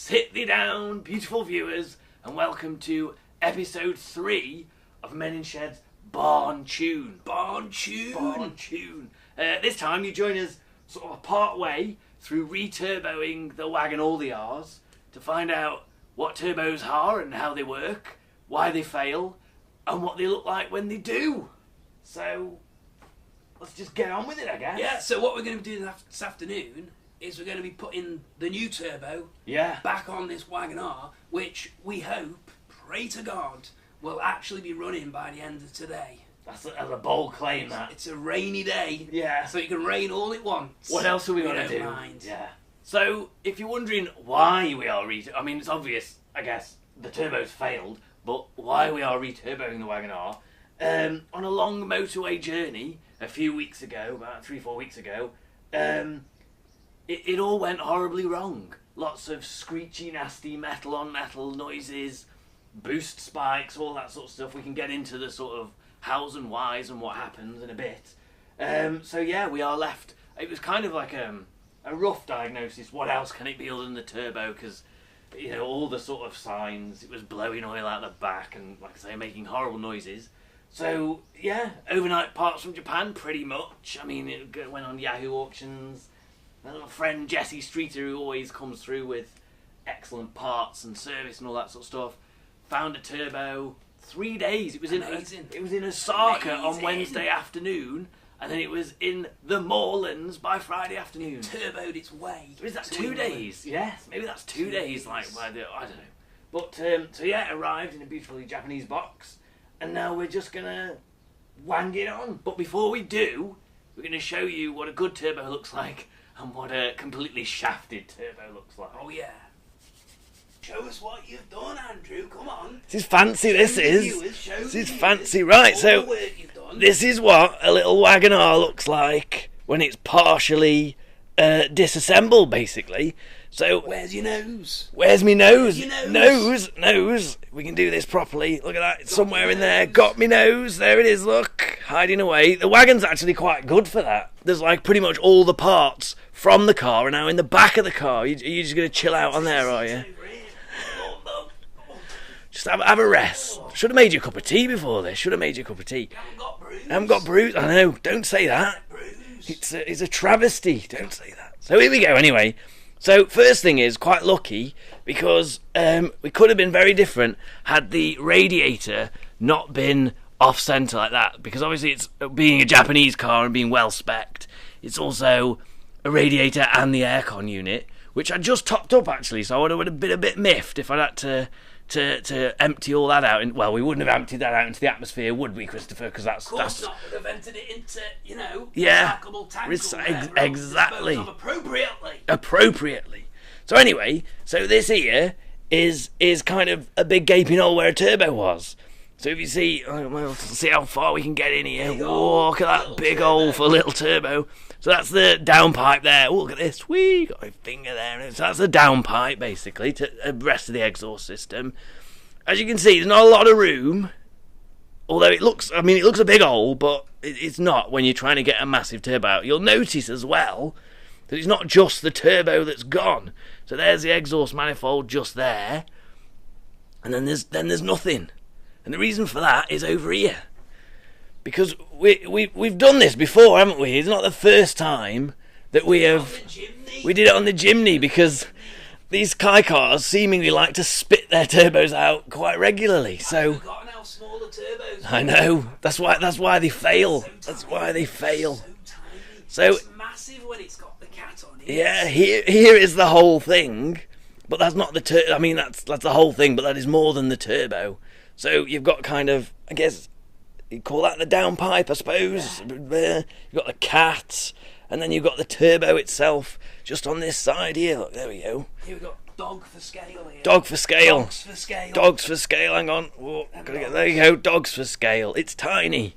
Sit thee down, beautiful viewers, and welcome to episode 3 of Men in Shed's Barn Tune. Barn Tune. This time you join us sort of part way through re-turboing the Wagon-All-The-Rs to find out what turbos are and how they work, why they fail, and what they look like when they do. So, let's just get on with it, I guess. Yeah, so what we're going to be doing this afternoon is we're going to be putting the new turbo back on this Wagon R, which we hope, pray to God, will actually be running by the end of today. That's a bold claim, that. It's a rainy day, yeah, so it can rain all it wants. What else are we going to do? Mind. Yeah. So, if you're wondering why we are I mean, it's obvious, I guess, the turbo's failed, but why we are re-turboing the Wagon R, on a long motorway journey a few weeks ago, about 3-4 weeks ago, it all went horribly wrong. Lots of screechy, nasty metal on metal noises, boost spikes, all that sort of stuff. We can get into the sort of hows and whys and what happens in a bit. So yeah, we are left. It was kind of like a rough diagnosis. What else can it be other than the turbo? Because, you know, all the sort of signs. It was blowing oil out the back and, like I say, making horrible noises. So yeah, overnight parts from Japan, pretty much. I mean, it went on Yahoo auctions. My little friend Jesse Streeter, who always comes through with excellent parts and service and all that sort of stuff, found a turbo. 3 days. It was in Osaka on Wednesday afternoon, and then it was in the Moorlands by Friday afternoon. Turboed its way. So is that 2 days? Yes, maybe that's 2 days. Like, I don't know. But so yeah, it arrived in a beautifully Japanese box, and now we're just gonna wang it on. But before we do, we're gonna show you what a good turbo looks like and what a completely shafted turbo looks like. Oh yeah. Show us what you've done, Andrew. Come on. This is fancy, this is. This is fancy. Right, so this is what a little Wagon R looks like when it's partially disassembled, basically. So where's your nose? Where's me nose? Your nose. Nose. We can do this properly. Look at that. It's somewhere in there. Got me nose. There it is, look. Hiding away. The wagon's actually quite good for that. There's like pretty much all the parts from the car are now in the back of the car. Are you just going to chill out on there, are you? Just have a rest. Should have made you a cup of tea before this. Should have made you a cup of tea. Haven't got bruise. I know. Don't say that. It's a travesty. Don't say that. So here we go anyway. So first thing is, quite lucky, because we could have been very different had the radiator not been off-centre like that. Because obviously it's being a Japanese car and being well-spec'd. It's also a radiator and the aircon unit, which I just topped up actually. So I would have been a bit miffed if I'd had to empty all that out. Well, we wouldn't have emptied that out into the atmosphere, would we, Christopher? Because that's not. Would have vented it into, recyclable tanks. Exactly. Appropriately. So anyway, so this here is kind of a big gaping hole where a turbo was. So if you see, well, see how far we can get in here. Whoa, look at that big hole for a little turbo. So that's the downpipe there. Oh, look at this. Whee, got my finger there. So that's the downpipe, basically, to the rest of the exhaust system. As you can see, there's not a lot of room. Although it looks a big hole, but it's not when you're trying to get a massive turbo out. You'll notice as well that it's not just the turbo that's gone. So there's the exhaust manifold just there. And then there's nothing. And the reason for that is over here. Because we've done this before, haven't we? It's not the first time that we have. We did it on the Jimny, because these Kai cars seemingly like to spit their turbos out quite regularly. So I know that's why they fail. That's why they fail. So it's massive when it's got the cat on it. Yeah, here is the whole thing, but that's not the I mean, that's the whole thing, but that is more than the turbo. So you've got kind of, I guess, you call that the downpipe, I suppose. Yeah. You've got the cat, and then you've got the turbo itself just on this side here. Look, there we go. Here we've got dog for scale here. Dog for scale. Dogs for scale. Dogs for scale. Hang on. Whoa, there you go. Dogs for scale. It's tiny.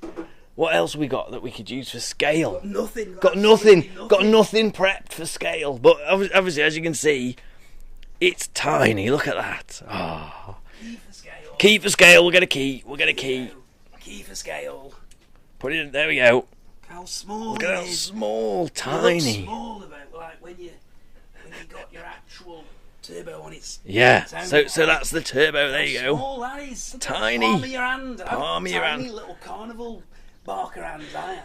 What else we got that we could use for scale? Got nothing. Got nothing. Got nothing prepped for scale. But obviously, as you can see, it's tiny. Look at that. Oh. Key for scale. Key for scale. We'll get a key. We'll get a key. Key for scale. Put it in. There we go. How small. Look at how small, tiny. It looks small, about like when you got your actual turbo on its So that's the turbo. There you go. Small that is. Tiny. Palm of your hand. Palm of your hand. Tiny little carnival barker hands I have.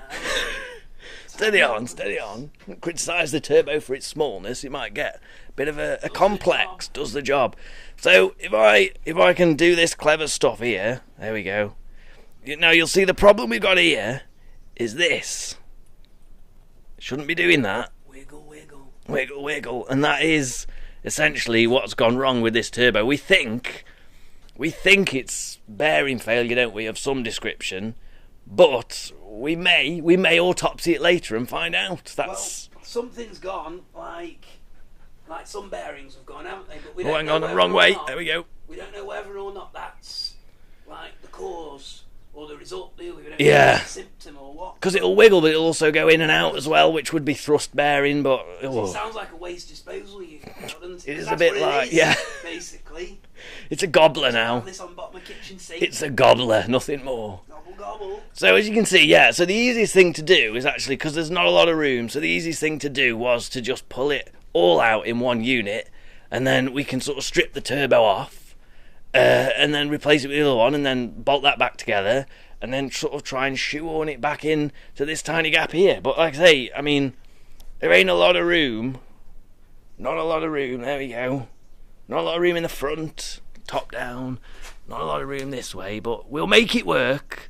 Steady on. Criticise the turbo for its smallness. It might get a bit of a complex. Does the job. So if I can do this clever stuff here, there we go. Now you'll see the problem we've got here is this. Shouldn't be doing that. Wiggle, and that is essentially what's gone wrong with this turbo. We think it's bearing failure, don't we, of some description, but we may autopsy it later and find out. That's something's gone, like some bearings have gone, haven't they? But we don't know the wrong way. There we go. We don't know whether or not that's like the cause or the result. We don't know yeah. The symptom or what. Because it'll wiggle, but it'll also go in and out as well, which would be thrust bearing. But it sounds like a waste disposal unit, doesn't it? It is a bit like basically. It's a gobbler now. This on bottom of kitchen sink. It's a gobbler, nothing more. Gobble. So as you can see, so the easiest thing to do is actually, because there's not a lot of room, so the easiest thing to do was to just pull it all out in one unit, and then we can sort of strip the turbo off, and then replace it with the other one, and then bolt that back together, and then sort of try and shoehorn it back in to this tiny gap here. But like I say, I mean, there ain't a lot of room. Not a lot of room, there we go. Not a lot of room in the front, top down. Not a lot of room this way, but we'll make it work.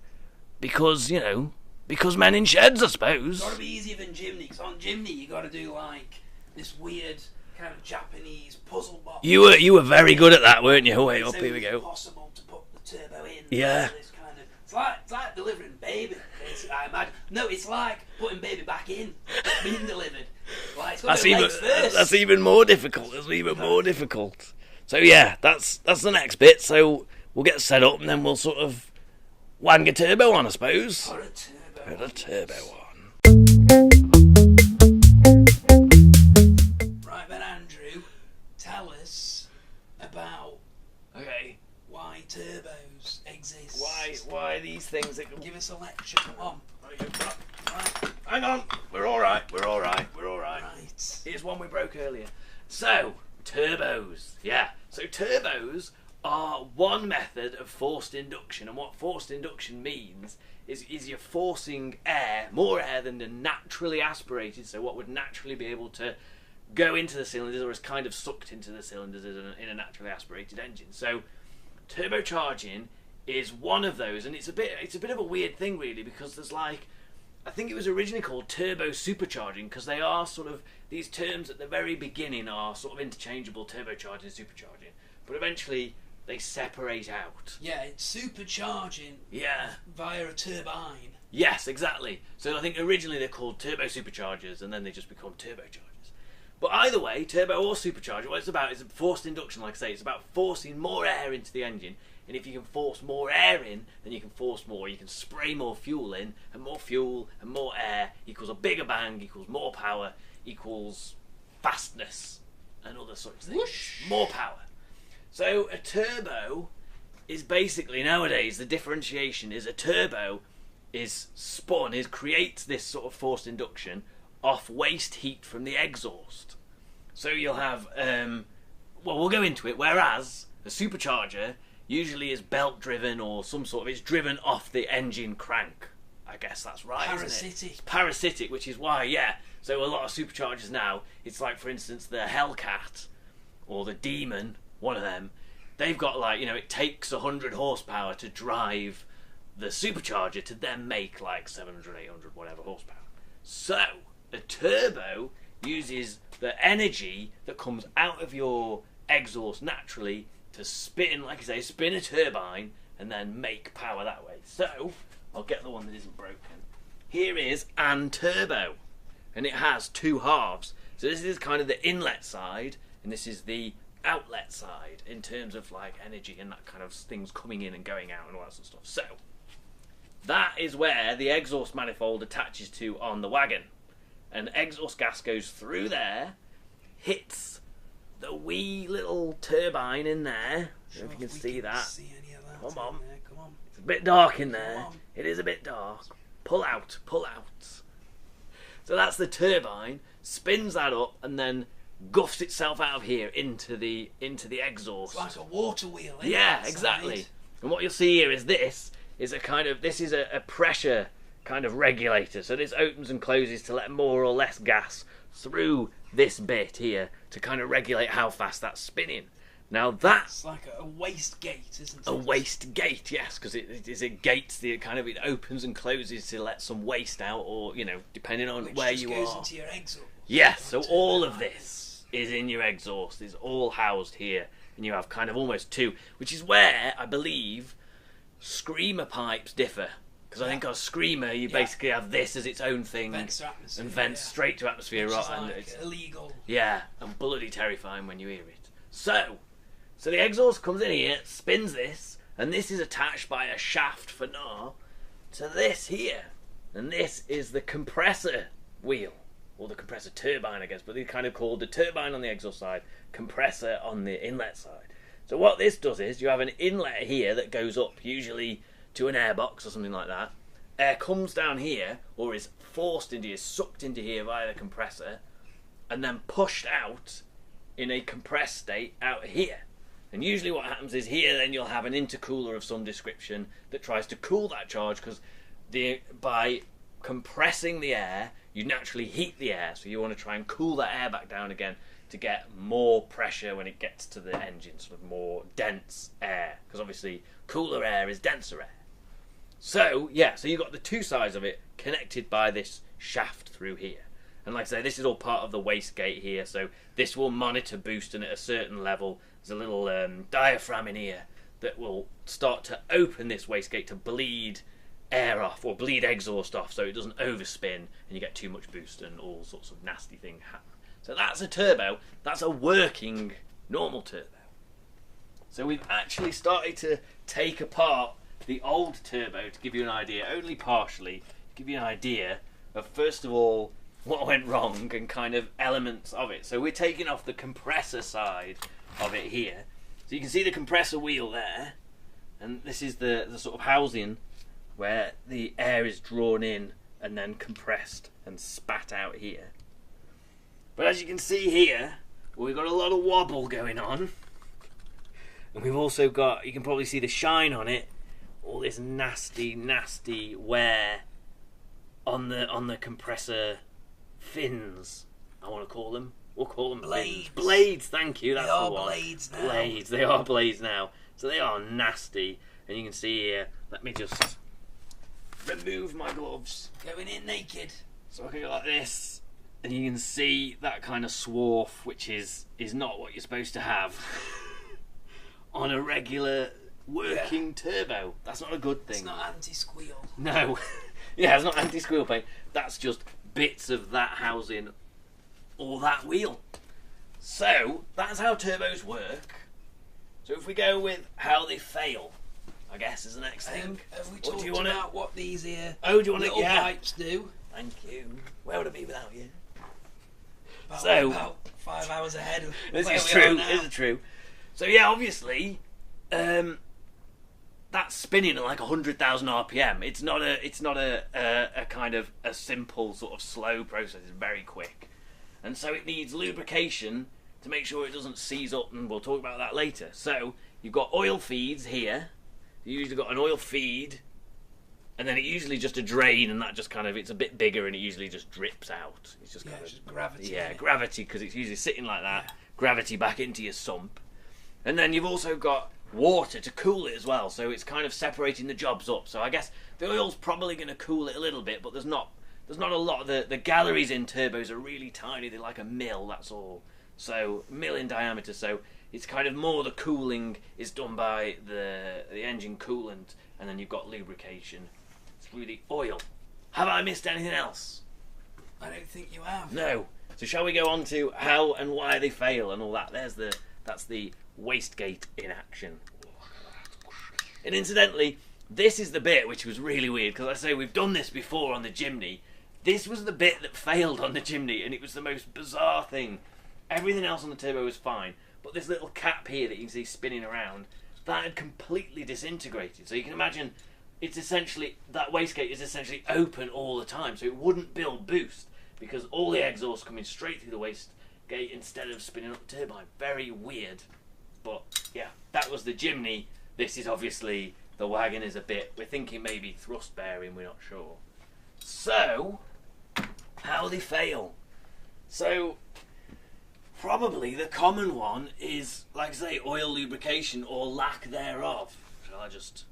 Because, because men in sheds, I suppose. It's got to be easier than Jimny, because on Jimny you got to do like this weird kind of Japanese puzzle box. You were very good at that, weren't you? Wait up, here we go. It's impossible to put the turbo in. Yeah. This kind of, it's like delivering baby, basically, I imagine. No, it's like putting baby back in. It's being delivered. Like, it's got to be legs first. That's even more difficult. So yeah, that's the next bit. So we'll get set up and then we'll sort of wang a turbo on, I suppose. Put a turbo on. Right then, Andrew, tell us about why turbos exist. Why these things? Give us a lecture. Come on. Right. Hang on. We're all right. Right. Here's one we broke earlier. So turbos. Yeah. So turbos are one method of forced induction, and what forced induction means is you're forcing more air than the naturally aspirated, so what would naturally be able to go into the cylinders or is kind of sucked into the cylinders in a naturally aspirated engine. So turbocharging is one of those, and it's a bit of a weird thing really, because there's I think it was originally called turbo supercharging, because they are sort of, these terms at the very beginning are sort of interchangeable, turbocharging and supercharging, but eventually they separate out. Yeah, it's supercharging via a turbine. Yes, exactly. So I think originally they're called turbo superchargers, and then they just become turbochargers. But either way, turbo or supercharger, what it's about is forced induction, like I say. It's about forcing more air into the engine, and if you can force more air in, then you can force more. You can spray more fuel in, and more air equals a bigger bang, equals more power, equals fastness, and other such things. Whoosh. More power. So a turbo is basically, nowadays, the differentiation is a turbo is creates this sort of forced induction off waste heat from the exhaust. So you'll have, we'll go into it, whereas a supercharger usually is belt driven or some sort of, it's driven off the engine crank. I guess that's right, Parasitic. Isn't it? It's parasitic, which is why, so a lot of superchargers now, it's like, for instance, the Hellcat or the Demon, one of them, they've got it takes 100 horsepower to drive the supercharger to then make 700, 800, whatever horsepower. So a turbo uses the energy that comes out of your exhaust naturally to spin, like I say, spin a turbine and then make power that way. So I'll get the one that isn't broken. Here is an turbo, and it has two halves. So this is kind of the inlet side, and this is the outlet side in terms of energy and that kind of things coming in and going out and all that sort of stuff. So that is where the exhaust manifold attaches to on the wagon, and exhaust gas goes through there, hits the wee little turbine in there. I don't know if you can see that. Come on. It's a bit dark in there. It is a bit dark. Pull out. So that's the turbine, spins that up, and then guffs itself out of here into the exhaust. It's like a water wheel, isn't it? Yeah, exactly. And what you'll see here is this is a pressure kind of regulator. So this opens and closes to let more or less gas through this bit here to kind of regulate how fast that's spinning. Now that's like a waste gate, isn't it? A waste gate, yes, because it gates it opens and closes to let some waste out, or depending on which where just you goes are. Into your exhaust. Yes, so all of this is in your exhaust. It's all housed here, and you have kind of almost two, which is where I believe screamer pipes differ. Because I think on screamer you basically have this as its own thing, vents to atmosphere, and vents straight to atmosphere, which right? Is like And it's illegal. Yeah, and bloody terrifying when you hear it. So the exhaust comes in here, spins this, and this is attached by a shaft for now to this here, and this is the compressor wheel, or the compressor turbine, I guess, but they're kind of called the turbine on the exhaust side, compressor on the inlet side. So what this does is you have an inlet here that goes up, usually to an airbox or something like that. Air comes down here, or is forced into here, sucked into here via the compressor, and then pushed out in a compressed state out here. And usually what happens is here then you'll have an intercooler of some description that tries to cool that charge, because by compressing the air you naturally heat the air, so you want to try and cool that air back down again to get more pressure when it gets to the engine, sort of more dense air, because obviously cooler air is denser air. So you've got the two sides of it connected by this shaft through here. And like I say, this is all part of the wastegate here, so this will monitor boosting at a certain level. There's a little diaphragm in here that will start to open this wastegate to bleed air off, or bleed exhaust off, so it doesn't overspin and you get too much boost and all sorts of nasty things happen. So that's a turbo. That's a working normal turbo. So we've actually started to take apart the old turbo to give you an idea, only partially, to give you an idea of, first of all, what went wrong and kind of elements of it. So we're taking off the compressor side of it here. So you can see the compressor wheel there, and this is the sort of housing where the air is drawn in and then compressed and spat out here. But as you can see here, we've got a lot of wobble going on, and we've also got, you can probably see the shine on it, all this nasty wear on the compressor fins, I want to call them. We'll call them blades. Blades, thank you. That's they are the one. Blades now. Blades. They are blades now. So they are nasty. And you can see here, let me just remove my gloves. Going in naked. So I can go like this, and you can see that kind of swarf, which is not what you're supposed to have on a regular working turbo. That's not a good thing. It's not anti-squeal. No. Yeah, it's not anti-squeal paint. That's just bits of that housing or that wheel. So that's how turbos work. So if we go with how they fail, I guess is the next thing. Have we talked about what these here little pipes do? Thank you. Where would I be without you? About 5 hours ahead of this where is we true. are now. This is true. So yeah, obviously, that's spinning at like 100,000 RPM. It's not a kind of a simple sort of slow process. It's very quick, and so it needs lubrication to make sure it doesn't seize up. And we'll talk about that later. So you've got oil feeds here. You usually got an oil feed, and then it usually just a drain, and that just kind of, it's a bit bigger, and it usually just drips out. It's just kind of just gravity. Yeah, gravity, because it's usually sitting like that. Yeah. Gravity back into your sump, and then you've also got water to cool it as well. So it's kind of separating the jobs up. So I guess the oil's probably going to cool it a little bit, but there's not a lot. The galleries in turbos are really tiny. They're like a mil. That's all. So mil in diameter. So it's kind of more the cooling is done by the engine coolant, and then you've got lubrication through the oil. Have I missed anything else? I don't think you have. No. So shall we go on to how and why they fail and all that? That's the wastegate in action. And incidentally, this is the bit which was really weird, because I say we've done this before on the Jimny. This was the bit that failed on the Jimny, and it was the most bizarre thing. Everything else on the turbo was fine, but this little cap here that you can see spinning around, that had completely disintegrated. So you can imagine, it's essentially, that wastegate is essentially open all the time, so it wouldn't build boost, because all the exhaust coming straight through the wastegate gate instead of spinning up the turbine. Very weird. But yeah, that was the Jimny. This is obviously the Wagon is a bit. We're thinking maybe thrust bearing, we're not sure. So, how they fail? So, probably the common one is, like I say, oil lubrication or lack thereof. Shall I just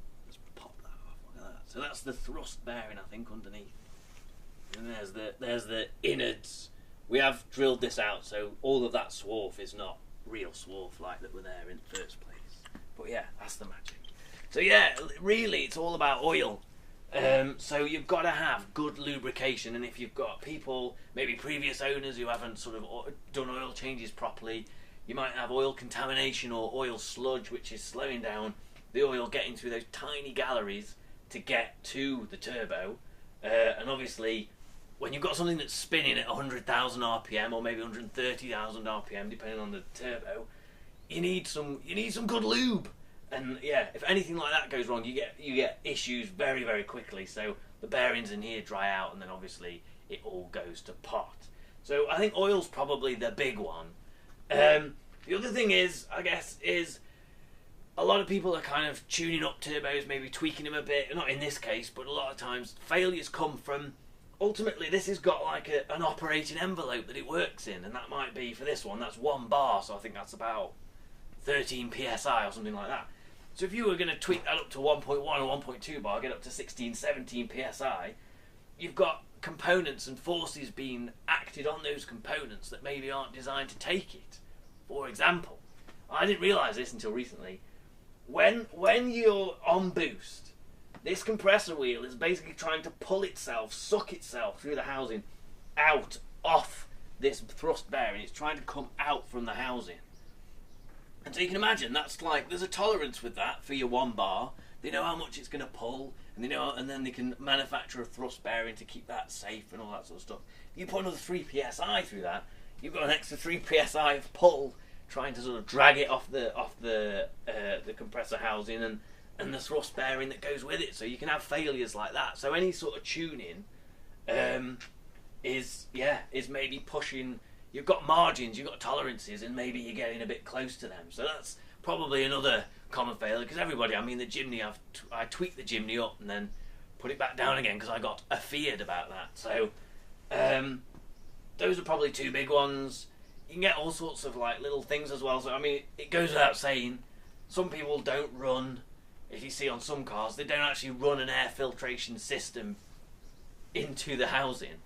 pop that off? Look at that. So that's the thrust bearing, I think, underneath. And there's the innards. We have drilled this out, so all of that swarf is not real swarf like that were there in the first place. But yeah, that's the magic. So yeah, really, it's all about oil. So you've got to have good lubrication, and if you've got people, maybe previous owners who haven't sort of done oil changes properly, you might have oil contamination or oil sludge, which is slowing down the oil getting through those tiny galleries to get to the turbo. And obviously, when you've got something that's spinning at 100,000 RPM or maybe 130,000 RPM, depending on the turbo, you need some good lube. And yeah, if anything like that goes wrong, you get issues very, very quickly. So the bearings in here dry out, and then obviously it all goes to pot. So I think oil's probably the big one. The other thing is, I guess, is a lot of people are kind of tuning up turbos, maybe tweaking them a bit. Not in this case, but a lot of times failures come from, ultimately this has got like an operating envelope that it works in, and that might be, for this one, that's 1 bar, so I think that's about 13 psi or something like that. So if you were going to tweak that up to 1.1 or 1.2 bar, get up to 16, 17 psi, you've got components and forces being acted on those components that maybe aren't designed to take it. For example, I didn't realise this until recently, when you're on boost, this compressor wheel is basically trying to pull itself, suck itself through the housing out off this thrust bearing. It's trying to come out from the housing. And so you can imagine that's like, there's a tolerance with that for your 1 bar. They know how much it's going to pull, and then they can manufacture a thrust bearing to keep that safe and all that sort of stuff. If you put another 3 psi through that, you've got an extra 3 psi of pull trying to sort of drag it off the compressor housing and the thrust bearing that goes with it. So you can have failures like that. So any sort of tuning is maybe pushing. You've got margins, you've got tolerances, and maybe you're getting a bit close to them. So that's probably another common failure, because everybody, I mean, the Jimny, I tweaked the Jimny up and then put it back down again because I got afeared about that. So those are probably 2 big ones. You can get all sorts of like little things as well. So I mean, it goes without saying, some people don't run, if you see on some cars, they don't actually run an air filtration system into the housing.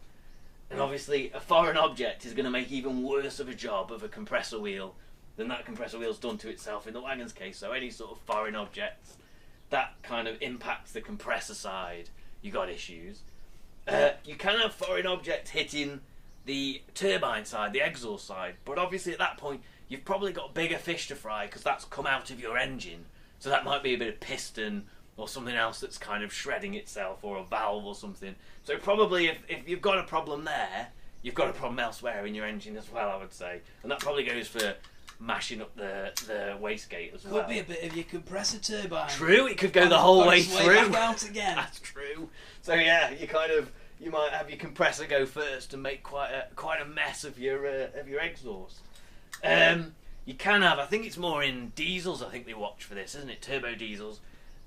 And obviously a foreign object is going to make even worse of a job of a compressor wheel than that compressor wheel's done to itself in the Wagon's case. So any sort of foreign objects, that kind of impacts the compressor side. You got issues. You can have foreign objects hitting the turbine side, the exhaust side, but obviously at that point you've probably got bigger fish to fry because that's come out of your engine. So that might be a bit of piston or something else that's kind of shredding itself, or a valve or something. So probably if you've got a problem there, you've got a problem elsewhere in your engine as well, I would say. And that probably goes for mashing up the wastegate as well. Could be a bit of your compressor turbine. True, it could go the whole way through. Back out again. That's true. So yeah, you might have your compressor go first and make quite a mess of your exhaust. You can have, I think it's more in diesels, I think they watch for this, isn't it? Turbo diesels.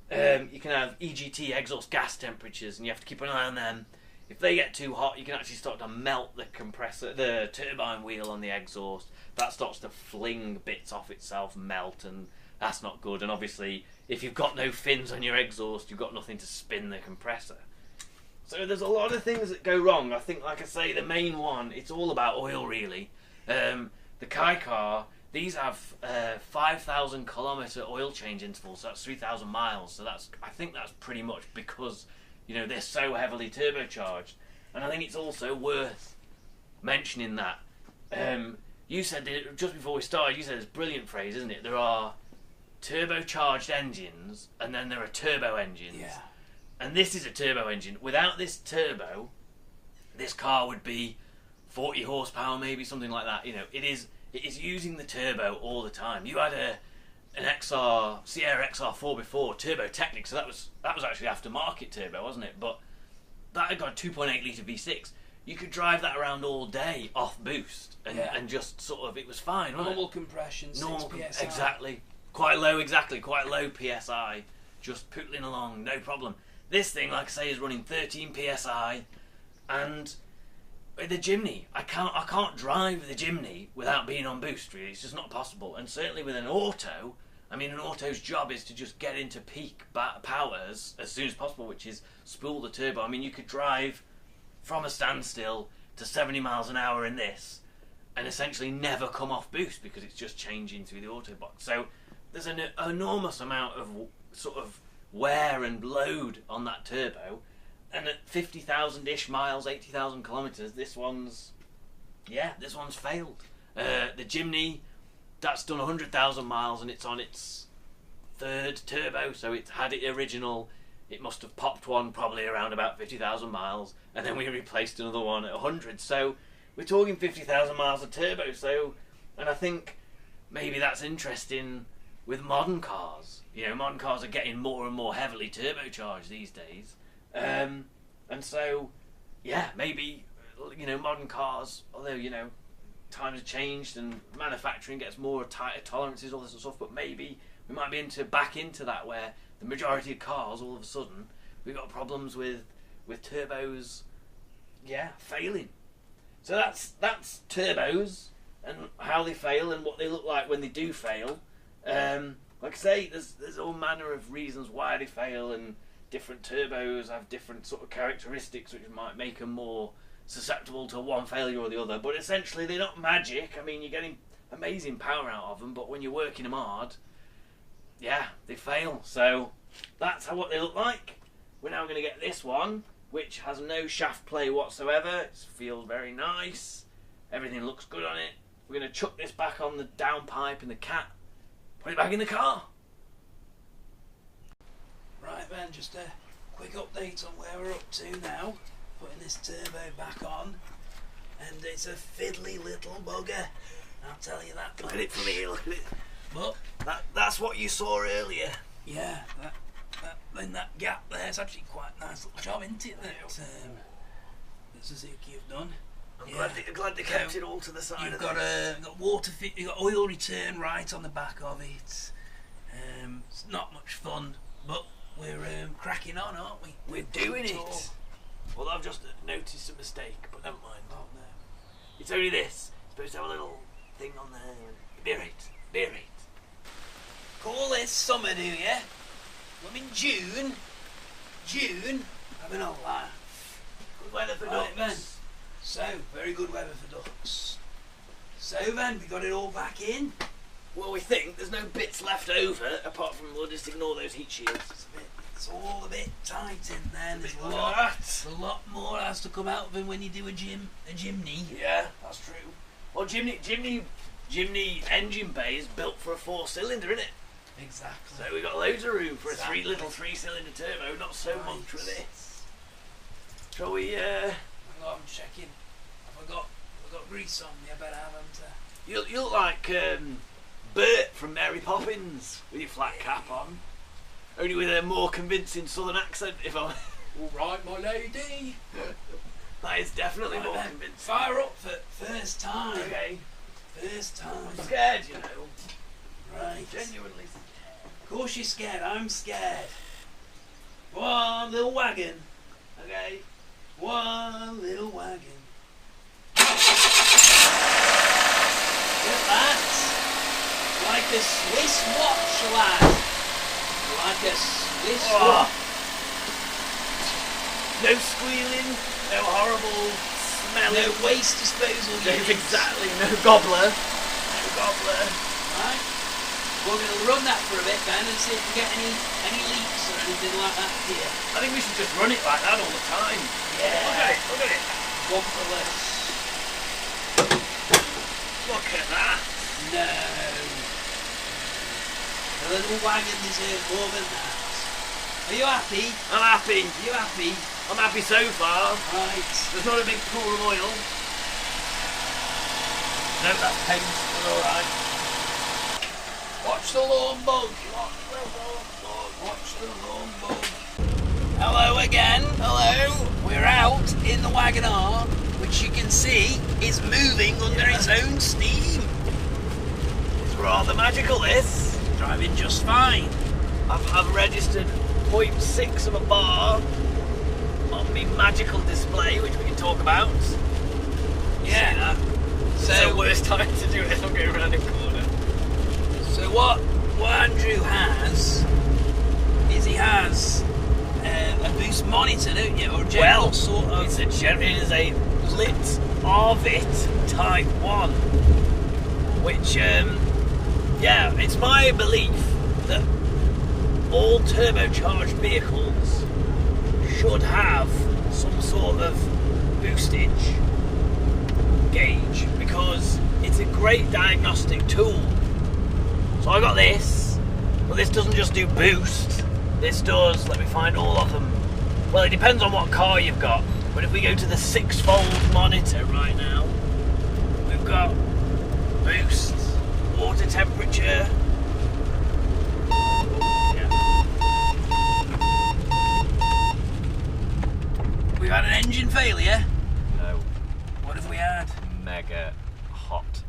You can have EGT, exhaust gas temperatures, and you have to keep an eye on them. If they get too hot, you can actually start to melt the turbine wheel on the exhaust. That starts to fling bits off itself, melt, and that's not good. And obviously, if you've got no fins on your exhaust, you've got nothing to spin the compressor. So there's a lot of things that go wrong. I think, like I say, the main one, it's all about oil, really. The Kai car, these have 5,000 kilometre oil change intervals, so that's 3,000 miles. So I think that's pretty much because, they're so heavily turbocharged. And I think it's also worth mentioning that. You said, just before we started, you said this brilliant phrase, isn't it? There are turbocharged engines, and then there are turbo engines. Yeah. And this is a turbo engine. Without this turbo, this car would be 40 horsepower, maybe, something like that. It is using the turbo all the time. You had an Sierra XR4 before, Turbo Technic, so that was actually aftermarket turbo, wasn't it? But that had got a 2.8 litre V6. you could drive that around all day off boost, and just sort of, it was fine, wasn't normal compression, 6 psi. Exactly. Quite low PSI, just pootling along, no problem. This thing, like I say, is running 13 PSI, and with the Jimny, I can't drive the Jimny without being on boost, really. It's just not possible. And certainly with an auto, I mean, an auto's job is to just get into peak powers as soon as possible, which is spool the turbo. I mean, you could drive from a standstill to 70 miles an hour in this and essentially never come off boost because it's just changing through the auto box. So there's an enormous amount of sort of wear and load on that turbo, and at 50,000-ish miles, 80,000 kilometres, this one's failed. The Jimny, that's done 100,000 miles and it's on its third turbo, so it had it original. It must have popped one probably around about 50,000 miles, and then we replaced another one at 100. So we're talking 50,000 miles of turbo. So, and I think maybe that's interesting with modern cars. You know, modern cars are getting more and more heavily turbocharged these days. And so, yeah, maybe, you know, modern cars, although, you know, times have changed and manufacturing gets more tighter tolerances, all this sort of stuff, but maybe we might be back into that where the majority of cars, all of a sudden, we've got problems with turbos, failing. So that's turbos and how they fail and what they look like when they do fail. Like I say, there's all manner of reasons why they fail, and different turbos have different sort of characteristics which might make them more susceptible to one failure or the other. But essentially, they're not magic. I mean, you're getting amazing power out of them, but when you're working them hard, they fail. So that's what they look like. We're now going to get this one, which has no shaft play whatsoever. It feels very nice. Everything looks good on it. We're going to chuck this back on the downpipe and the cat, put it back in the car. Right then, just a quick update on where we're up to now. Putting this turbo back on, and it's a fiddly little bugger, I'll tell you that. Look at it from here, look at it. But that's what you saw earlier. Yeah, that in that gap there, it's actually quite a nice little job, isn't it, that Suzuki have done. I'm glad they kept it all to the side. You've got water you've got oil return right on the back of it. It's not much fun, but we're cracking on, aren't we? We're doing it. Well, I've just noticed a mistake, but never mind. Oh no. It's only this. It's supposed to have a little thing on there. Beer it. Call this summer, do you? I'm in June, having a laugh. Good weather for Right ducks. then. So, very good weather for ducks. So then, we got it all back in. Well, we think there's no bits left over, apart from we'll just ignore those heat shields. It's all a bit tight in there. There's A lot more has to come out of him when you do a Jimny. Yeah, that's true. Well, Jimny engine bay is built for a 4-cylinder, isn't it? Exactly. So we've got loads of room for a little 3-cylinder turbo, not so much with this. Shall we, Hang on, I'm checking. I've got grease on me, I better have them to... You look like Bert from Mary Poppins with your flat cap on. Only with a more convincing southern accent, if I'm... All right, my lady. That is definitely Right more then, convincing. fire up for first time. Okay. First time. I'm scared, you know. Right. Genuinely. Of course you're scared, I'm scared. One little wagon. Okay. One little wagon. Look at that. Like a Swiss watch, lad. Like a Swiss watch. No squealing, no horrible smelling. No waste disposal units. Exactly, no gobbler. No gobbler. Right. We're going to run that for a bit, Ben, and see if we get any leaks or anything like that here. I think we should just run it like that all the time. Yeah. Look at it. Bumperless. Look at that. No. The little wagon deserves more than that. Are you happy? I'm happy. Are you happy? I'm happy so far. Right. There's not a big pool of oil. No, that's paint. We're alright. Watch the lawn bug. Watch the lawn bug. Hello again. Hello. We're out in the Wagon R. We which you can see is moving under its own steam. It's rather magical, this. Driving just fine. I've registered 0.6 of a bar on the magical display, which we can talk about. Yeah. So it's the worst time to do it if I'm going around a corner. So what Andrew has is he has a boost monitor, don't you? Or a general sort of. It is a lit Arvit Type 1, which, it's my belief that all turbocharged vehicles should have some sort of boostage gauge, because it's a great diagnostic tool. So I got this, but this doesn't just do boost. This does, let me find all of them. Well, it depends on what car you've got, but if we go to the 6-fold monitor right now, we've got boost, water temperature. We've had an engine failure. No. What have we had? Mega hot.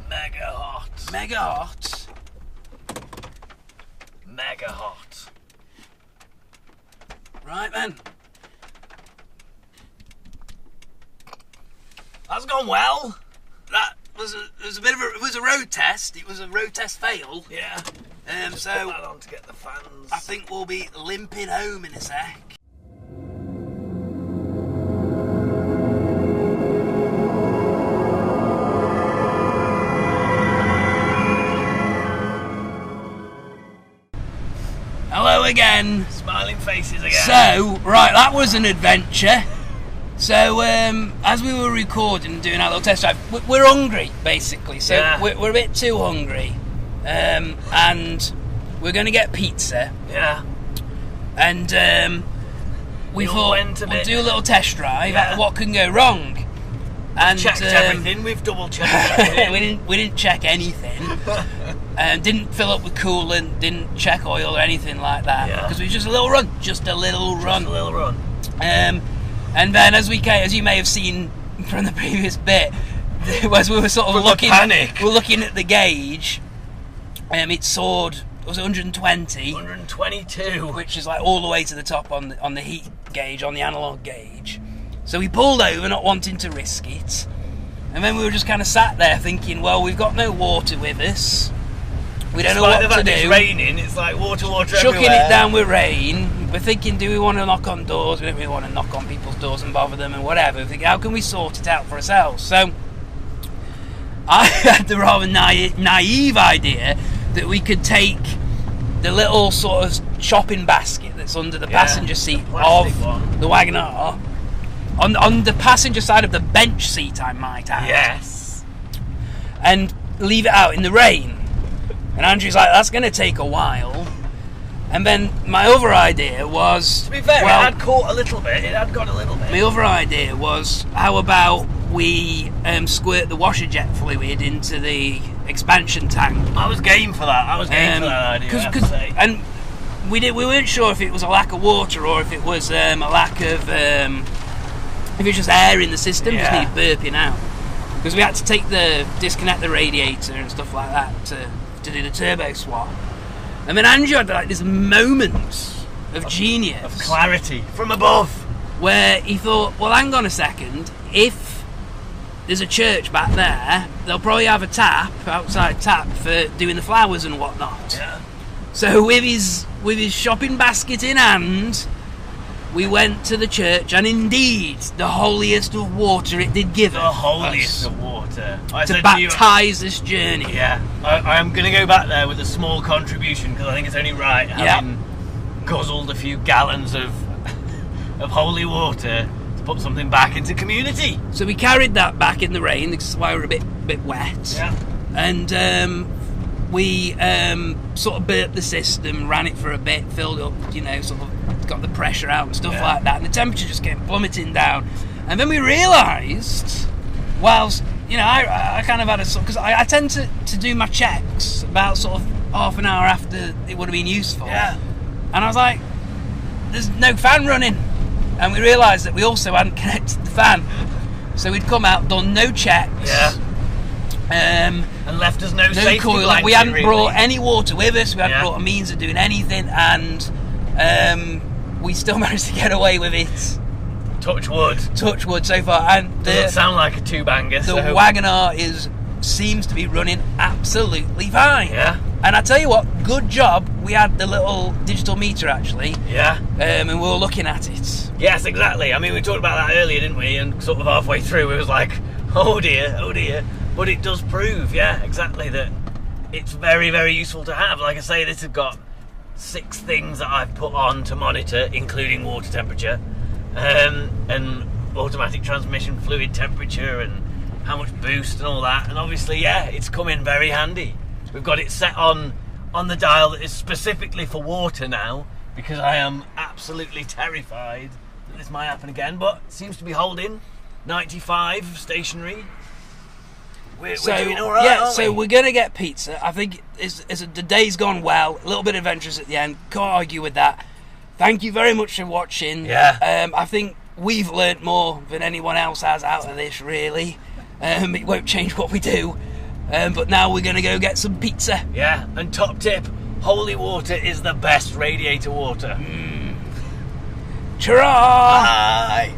Mega hot. Mega hot. Mega hot. Right then. That's gone well. That was it was a road test. It was a road test fail. Yeah. So put that on to get the fans. I think we'll be limping home in a sec. Hello again. Smiling faces again. So, right, that was an adventure. So, as we were recording and doing our little test drive, we're hungry, basically. So, we're a bit too hungry. And we're going to get pizza. Yeah. And we thought we'll do a little test drive. Yeah. What can go wrong? And checked everything. We've double checked everything. we didn't check anything. Didn't fill up with coolant. Didn't check oil or anything like that. Because it was just a little run. Just a little run. And then as you may have seen from the previous bit, as we were sort of looking at the gauge, it soared. It was 120. 122. Which is like all the way to the top on the heat gauge, on the analog gauge. So we pulled over, not wanting to risk it. And then we were just kind of sat there thinking, well, we've got no water with us. We don't know what to do. It's raining, it's like water Chucking everywhere. it down with rain. We're thinking, do we want to knock on doors? We don't really want to knock on people's doors and bother them and whatever. We think, how can we sort it out for ourselves? So I had the rather naive idea that we could take the little sort of shopping basket that's under the passenger seat of the Wagon R, on the passenger side of the bench seat, I might add. Yes. And leave it out in the rain. And Andrew's like, that's going to take a while. And then my other idea was... To be fair, it had caught a little bit. It had got a little bit. My other idea was, how about we squirt the washer jet fluid into the expansion tank? I was game for that. I was game for that idea, and we weren't sure if it was a lack of water or if it was a lack of... if it was just air in the system, just need burping out. Because we had to disconnect the radiator and stuff like that to do the turbo swap. And then Andrew had like this moment of genius, of clarity from above, where he thought, well, hang on a second, if there's a church back there, they'll probably have a outside tap for doing the flowers and whatnot. Yeah. So with his shopping basket in hand, we went to the church, and indeed, the holiest of water it did give us. The holiest of water. To baptise this journey. Yeah. I am going to go back there with a small contribution, because I think it's only right, having guzzled a few gallons of holy water, to put something back into community. So we carried that back in the rain, that's why we're a bit wet. Yeah. And we sort of burped the system, ran it for a bit, filled up, sort of got the pressure out and stuff like that, and the temperature just came plummeting down. And then we realised, whilst I kind of had a sort, because I tend to do my checks about sort of half an hour after it would have been useful. Yeah. And I was like, there's no fan running. And we realised that we also hadn't connected the fan. So we'd come out, done no checks. Yeah. And left us no safety coil. blanket, We hadn't really. brought any water with us. We hadn't brought a means of doing anything, and we still managed to get away with it. Touch wood. Touch wood so far. And Doesn't sound like a two-banger. The Wagon R seems to be running absolutely fine. Yeah. And I tell you what, good job. We had the little digital meter actually. Yeah. And we were looking at it. Yes, exactly. I mean, we talked about that earlier, didn't we? And sort of halfway through, it was like, oh dear, oh dear. But it does prove, yeah, exactly, that it's very, very useful to have. Like I say, this has got 6 things that I've put on to monitor, including water temperature, and automatic transmission fluid temperature, and how much boost and all that. And obviously, yeah, it's come in very handy. We've got it set on the dial that is specifically for water now, because I am absolutely terrified that this might happen again. But it seems to be holding 95 stationary. We're doing all right, yeah, aren't so we? we're going to get pizza. I think the day's gone well. A little bit adventurous at the end. Can't argue with that. Thank you very much for watching. Yeah. I think we've learnt more than anyone else has out of this, really. It won't change what we do. But now we're going to go get some pizza. Yeah, and top tip, holy water is the best radiator water. Ta-ra! Bye!